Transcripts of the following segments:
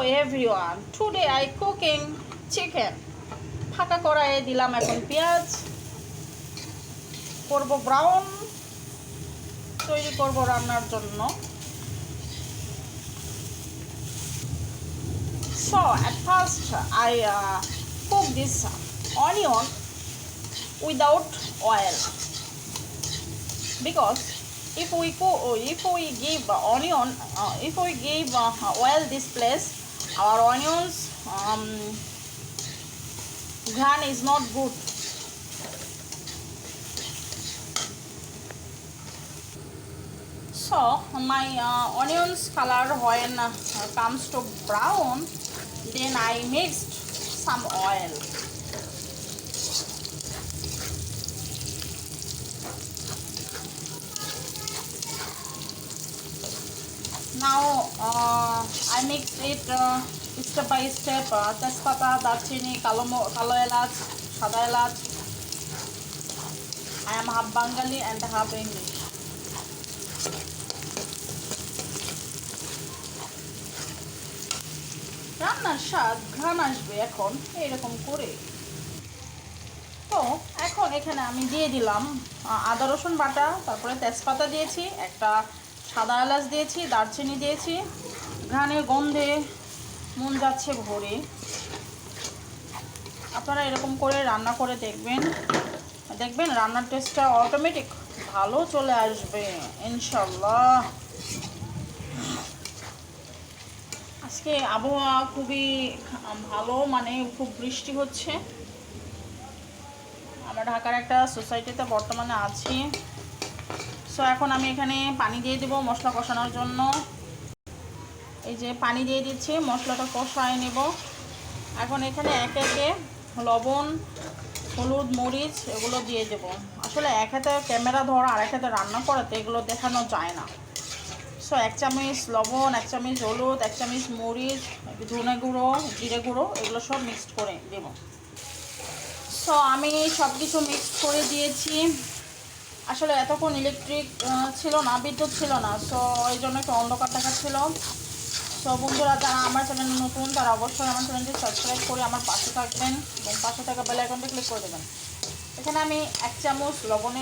everyone, today I cooking chicken. ফাঁকা কড়াইয়ে দিলাম এখন পেঁয়াজ, করব ব্রাউন, তৈরি করব রান্নার জন্য। So at first I cook this onion without oil, because if we give onion, if we give oil this place, our onions ghan is not good. So my onions color when comes to brown, then I mixed some oil. Now I mix it step by step. Tejpata, darchini, kalo elach, sada elach. I am half Bengali and half English. রান্নার স্বাদ ঘ্রাণ আসবে এখন এরকম করে। তো এখন এখানে আমি দিয়ে দিলাম আদা রসুন বাটা, তারপরে তেজপাতা দিয়েছি, একটা সাদা এলাচ দিয়েছি, দারচিনি দিয়েছি। ঘ্রাণে গন্ধে মন যাচ্ছে ভরে। আপনারা এরকম করে রান্না করে দেখবেন রান্নার টেস্টটা অটোমেটিক ভালো চলে আসবে ইনশাল্লাহ। আজকে আবহাওয়া খুবই ভালো, মানে খুব বৃষ্টি হচ্ছে। আমরা ঢাকার একটা সোসাইটিতে বর্তমানে আছি। সো এখন আমি এখানে পানি দিয়ে দেব মশলা কষানোর জন্য। এই যে পানি দিয়ে দিচ্ছি, মশলাটা কষায় নেব। এখন এখানে একে একে লবণ, হলুদ, মরিচ এগুলো দিয়ে দেব। আসলে এক হাতে ক্যামেরা ধরা আর এক হাতে রান্না করাতে এগুলো দেখানো যায় না। সো 1 চামচ লবণ, 1 চামচ হলুদ, 1 চামচ মরিচ, ধনে গুঁড়ো, জিরে গুঁড়ো এগুলো সব মিক্সড করে দেব। সো আমি সব কিছু মিক্সড করে দিয়েছি। আসলে এতক্ষণ ইলেকট্রিক ছিল না, বিদ্যুৎ ছিল না, সো এই জন্য একটু অন্ধকার দেখাচ্ছিল। সো বন্ধুরা যারা আমার চ্যানেলে নতুন তারা অবশ্যই আমার চ্যানেলটি সাবস্ক্রাইব করে আমার পাশে থাকবেন এবং পাশে থাকা বেল আইকনটি ক্লিক করে দেবেন। এখানে আমি 1 চামচ লবণ,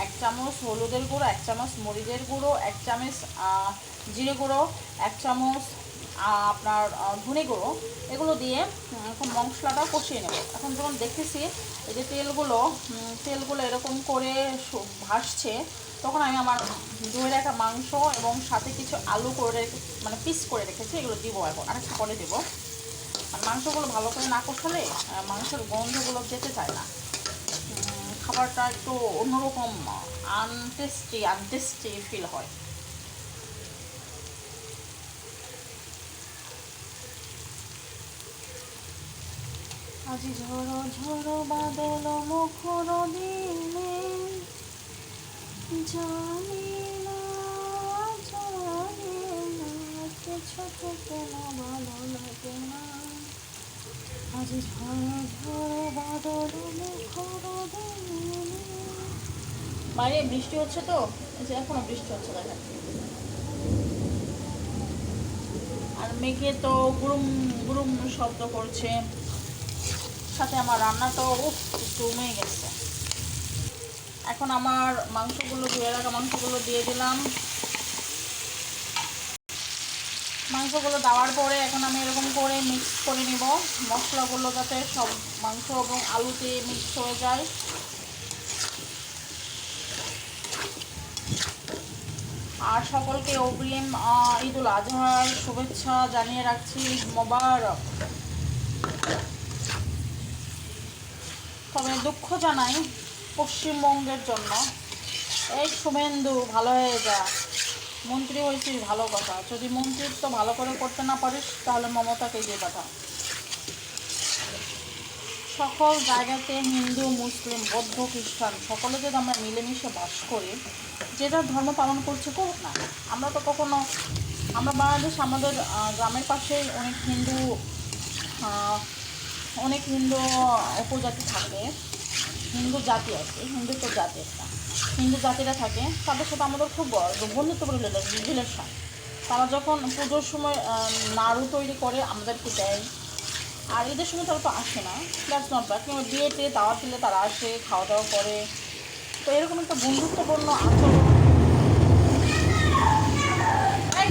1 চামচ হলুদের গুঁড়ো, 1 চামচ মরিচের গুঁড়ো, 1 চামচ জিরে গুঁড়ো, 1 চামচ আপনার ধনে গুঁড়ো এগুলো দিয়ে এখন মশলাটা কষিয়ে নেব। এখন যখন দেখতেছি এই যে তেলগুলো এরকম করে ভাসছে, তখন আমি আমার ধুয়ে রাখা মাংস এবং সাথে কিছু আলু করে মানে পিস করে রেখেছি এগুলো দিব। এখন আরেকটু পরে দেবো। আর মাংসগুলো ভালো করে না কষালে মাংসের গন্ধগুলো যেতে চায় না, খাবারটা একটু অন্যরকম আনটেস্টি ফিল হয়। আজি ঝড়ো ঝড়ো বাদল মুখর দিনে, জানি না কিছু কেন ভালো লাগে না। আজি ঝড়ো ঝড়ো বাদল মুখর দিনে। বাইরে বৃষ্টি হচ্ছে, তো যে এখনো বৃষ্টি হচ্ছে দেখেন, আর মেঘে তো গুরুম গুরুম শব্দ করছে, সাথে আমার রান্নাটাও জমে গেছে। এখন আমার মাংসগুলো ধুয়ে রাখা মাংসগুলো দিয়ে দিলাম। মাংসগুলো দেওয়ার পরে এখন আমি এরকম করে মিক্স করে নিব মশলাগুলো, যাতে সব মাংস এবং আলুতে মিক্স হয়ে যায়। আর সকলকে অগ্রিম ঈদুল আজহার শুভেচ্ছা জানিয়ে রাখছি, মোবারক। তবে দুঃখ জানাই পশ্চিমবঙ্গের জন্য। এই শুভেন্দু ভালো হয়ে যা, মন্ত্রী হয়েছিস ভালো কথা, যদি মন্ত্রিত্ব ভালো করে করতে না পারিস তাহলে মমতাকে দিয়ে পাঠা। সকল জায়গাতে হিন্দু, মুসলিম, বৌদ্ধ, খ্রিস্টান সকলে যদি আমরা মিলেমিশে বাস করি, যেটা ধর্ম পালন করছে করুক না। আমরা তো কখনো, আমরা বাংলাদেশ, আমাদের গ্রামের পাশে অনেক হিন্দু উপজাতি থাকে, হিন্দু জাতি আছে, হিন্দুত্ব জাতি একটা, হিন্দু জাতিরা থাকে, তাদের সাথে আমাদের খুব বন্ধুত্বপূর্ণ রিলেশন। তারা যখন পুজোর সময় নাড়ু তৈরি করে আমাদেরকে দেয়, আর ঈদের সময় তারা তো আসে না, দ্যাটস নট ব্যাড, কিংবা বিয়েতে দাওয়াত দিলে তারা আসে, খাওয়া দাওয়া করে। তো এরকম একটা বন্ধুত্বপূর্ণ আচরণ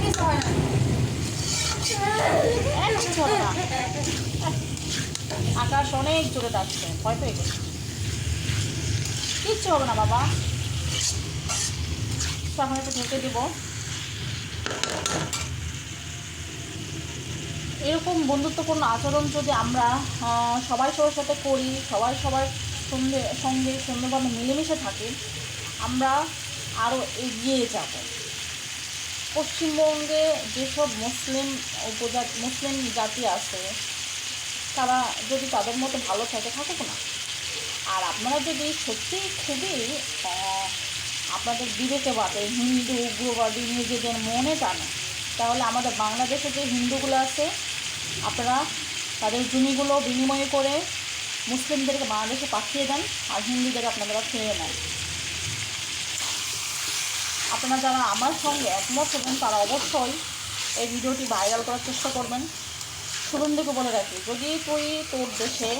কিছু হয় না, কিছু হবে না। আকাশ অনেক জোরে ডাকছে, ভয় পেয়ে গেছে। কিচ্ছু হবে না বাবা। এখন একটু ঢেকে দিব। এরকম বন্ধুত্বপূর্ণ আচরণ যদি আমরা সবাই সবার সাথে করি, সবাই সবার সঙ্গে সুন্দরভাবে মিলেমিশে থাকি, আমরা আরও এগিয়ে যাব। পশ্চিমবঙ্গে যেসব মুসলিম জাতি আছে, তারা যদি তাদের মতো ভালো থাকে, থাকুক না। আর আপনারা যদি সত্যিই খুবই আপনাদের বিবেকে বাদে হিন্দু উগ্রবাদী নিজেদের মনে টানে, তাহলে আমাদের বাংলাদেশে যে হিন্দুগুলো আছে, আপনারা তাদের জমিগুলো বিনিময় করে মুসলিমদেরকে বাংলাদেশে পাঠিয়ে দেন, আর হিন্দুদের আপনারা ফিরিয়ে নেন। আপনারা যারা আমার সঙ্গে একমত হবেন তারা অবশ্যই এই ভিডিওটি ভাইরাল করার চেষ্টা করবেন। শুভেন্দুকে বলে রাখি, যদি তুই তোর দেশে,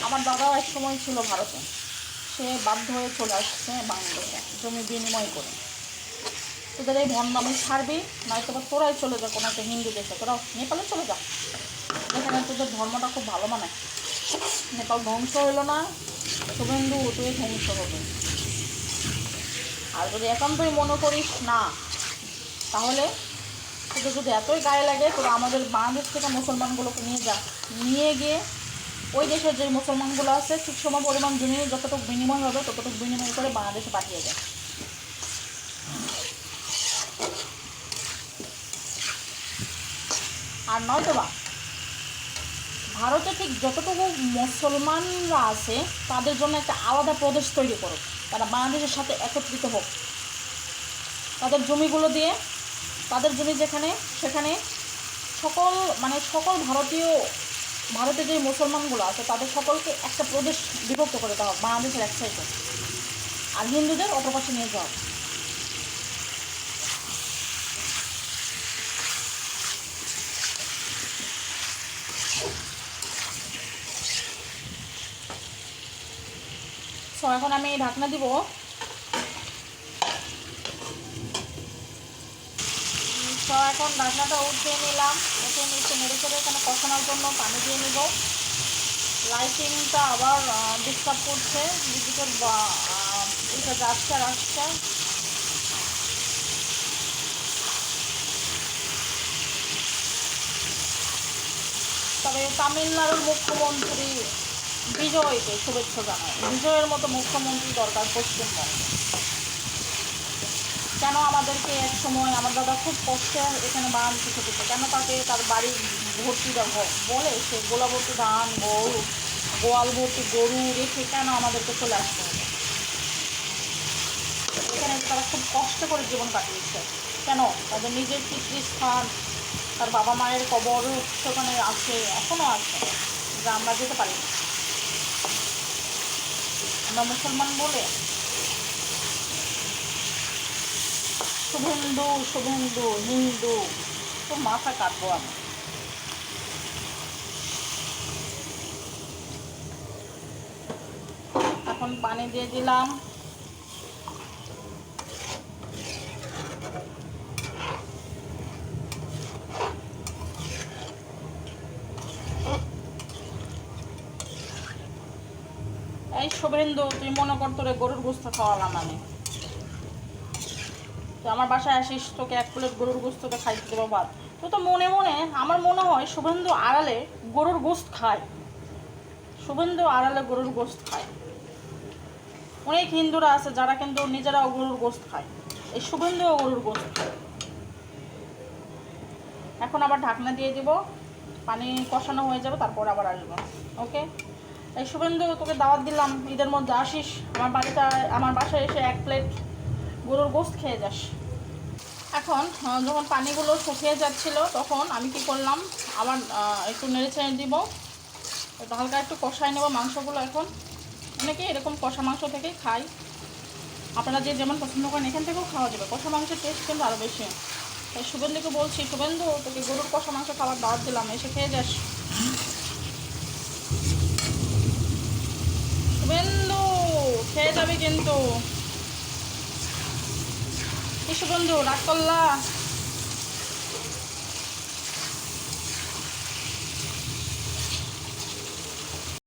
আমার দাদাও এক সময় ছিল ভারতে, সে বাধ্য হয়ে চলে আসছে বাংলাদেশে জমি বিনিময় করে। তোদের এই ভণ্ডামি ছাড়বি, নয়তো বা তোরাই চলে যা কোনো একটা হিন্দু দেশে, তোরা নেপালে চলে যা, যেখানে তোদের ধর্মটা খুব ভালো মানে। নেপাল ধ্বংস হইল না, শুভেন্দু তুই ধ্বংস হবে। আর যদি একান্তই মনে করিস না, তাহলে তোদের যদি এতই গায়ে লাগে, তোরা আমাদের বাংলাদেশ থেকে মুসলমানগুলোকে নিয়ে গিয়ে ওই দেশের যে মুসলমানগুলো আছে ঠিক সম পরিমাণ জমি যতটুকু বিনিময় হবে ততটুকু বিনিময় করে বাংলাদেশে পাঠিয়ে দেয়। আর নয়তো বা ভারতে ঠিক যতটুকু মুসলমানরা আছে তাদের জন্য একটা আলাদা প্রদেশ তৈরি করুক, তারা বাংলাদেশের সাথে একত্রিত হোক, তাদের জমিগুলো দিয়ে, তাদের জমি যেখানে সেখানে সকল ভারতে যে মুসলমানগুলো আছে তাদের সকলকে একটা প্রদেশ বিভক্ত করে দেওয়া, বাংলাদেশের এক সাইডে, আর হিন্দুদের অপর পাশে নিয়ে যাওয়া। সো এখন আমি ঢাকনা দিব। তো এখন ঢাকনাটা উঠিয়ে নিলাম, উঠিয়ে নিচে নেড়ে চেড়ে এখানে কষানোর জন্য পানি দিয়ে নিব। লাইটিংটা আবার ডিস্টার্ব করছে, বিদ্যুতের এটা যাচ্ছে আর আসছে। তবে তামিলনাড়ুর মুখ্যমন্ত্রী বিজয়কে শুভেচ্ছা জানায়। বিজয়ের মতো মুখ্যমন্ত্রী দরকার পশ্চিমবঙ্গে। কেন আমাদেরকে এক সময় আমার দাদা খুব কষ্টে এখানে বানাতে খেতেছে, কেন তাকে তার বাড়ি ভর্তি বলে সে গোলা ভর্তি ধান, গোয়াল ভর্তি গরু রেখে কেন আমাদেরকে চলে আসতে হবে? এখানে তারা খুব কষ্ট করে জীবন কাটিয়েছে। কেন? তাদের নিজের পিতৃস্থান, তার বাবা মায়ের কবর সেখানে আছে, এখনও আছে, যা আমরা যেতে পারি না। আমরা মুসলমান বলে শুভেন্দু হিন্দু, তো মাথা কাটবো আমি। এখন পানি দিয়ে দিলাম। এই শুভেন্দু, তুই মনে কর তোরে গরুর গোস্ত খাওয়ালাম আমি, তুই আমার বাসায় আসিস, তোকে এক প্লেট গরুর গোস্তকে খাইতে দেবো বাদ। তো তো মনে মনে আমার মনে হয় শুভেন্দু আড়ালে গরুর গোস্ত খায়, শুভেন্দু আড়ালে গরুর গোস্ত খায়। অনেক হিন্দুরা আছে যারা কিন্তু নিজেরাও গরুর গোস্ত খায়, এই শুভেন্দুও গরুর গোস্ত খায়। এখন আবার ঢাকনা দিয়ে দিব, পানি কষানো হয়ে যাবে, তারপর আবার আসবো। ওকে, এই শুভেন্দু তোকে দাওয়াত দিলাম, ঈদের মধ্যে আসিস আমার বাসায় এসে এক প্লেট গরুর গোস্ত খেয়ে যাস। এখন যখন পানিগুলো শুকিয়ে যাচ্ছিল তখন আমি কি করলাম, আবার একটু নেড়ে ছেড়ে দিব, একটু হালকা একটু কষাই নেব মাংসগুলো। এখন অনেকে এরকম কষা মাংস থেকেই খায়, আপনারা যে যেমন পছন্দ করেন এখান থেকেও খাওয়া যাবে। কষা মাংসের টেস্ট কিন্তু আরও বেশি। তাই শুভেন্দুকে বলছি, শুভেন্দু তোকে গরুর কষা মাংস খাবার দাওয়াত দিলাম, এসে খেয়ে যাস। শুভেন্দু খেয়ে যাবি কিন্তু। কি শুভেন্দু রাগ করলা?